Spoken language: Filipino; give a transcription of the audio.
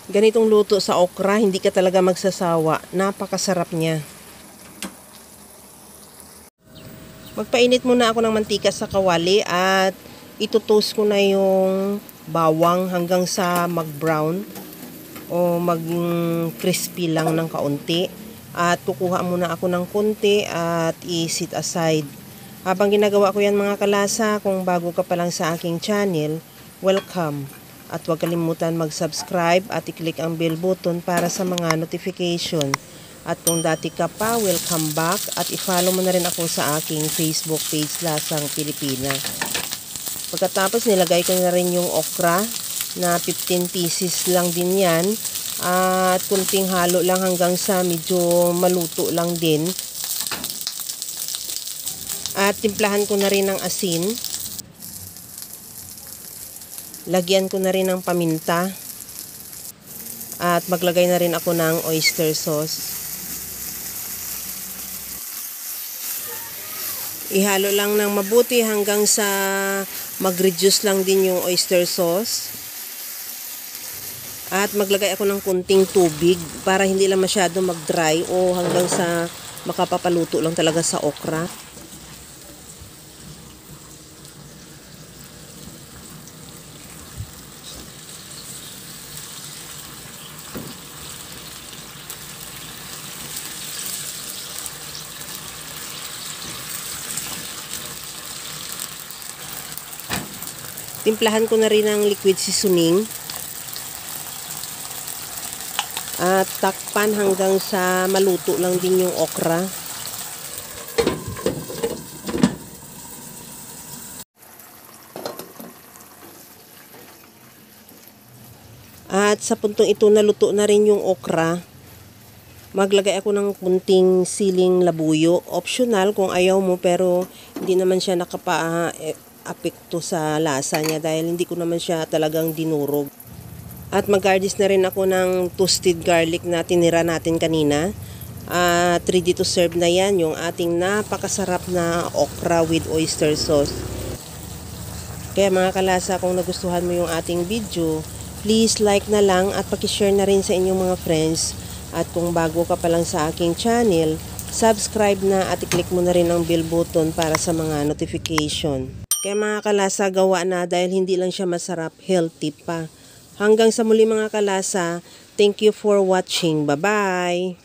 Ganitong luto sa okra, hindi ka talaga magsasawa. Napakasarap niya. Magpainit muna ako ng mantika sa kawali at itutoast ko na yung bawang hanggang sa mag-brown o maging crispy lang ng kaunti. At kukuha muna ako ng konti at i-set aside. Habang ginagawa ko yan mga kalasa, kung bago ka pa lang sa aking channel, welcome. At huwag kalimutan mag-subscribe at i-click ang bell button para sa mga notification. At kung dati ka pa, welcome back at i-follow mo na rin ako sa aking Facebook page Lasang Pilipina. Pagkatapos nilagay ko na rin yung okra na 15 pieces lang din yan. At kunting halo lang hanggang sa medyo maluto lang din. At timplahan ko na rin ng asin. Lagyan ko na rin ng paminta. At maglagay na rin ako ng oyster sauce. Ihalo lang ng mabuti hanggang sa mag-reduce lang din yung oyster sauce. At maglagay ako ng kunting tubig para hindi lang masyado mag-dry o hanggang sa makapapaluto lang talaga sa okra. Timplahan ko na rin ng liquid seasoning. At takpan hanggang sa maluto lang din yung okra. At sa puntong ito naluto na rin yung okra. Maglagay ako ng kunting siling labuyo. Optional kung ayaw mo, pero hindi naman siya nakapa-apekto sa lasa niya dahil hindi ko naman siya talagang dinurog. At mag-garnish na rin ako ng toasted garlic na tinira natin kanina. At ready to serve na yan yung ating napakasarap na okra with oyster sauce. Kaya mga kalasa, kung nagustuhan mo yung ating video, please like na lang at pakishare na rin sa inyong mga friends. At kung bago ka pa lang sa aking channel, subscribe na at i-click mo na rin ang bell button para sa mga notification. Kaya mga kalasa, gawa na dahil hindi lang siya masarap, healthy pa. Hanggang sa muli mga kalasa, thank you for watching. Bye-bye!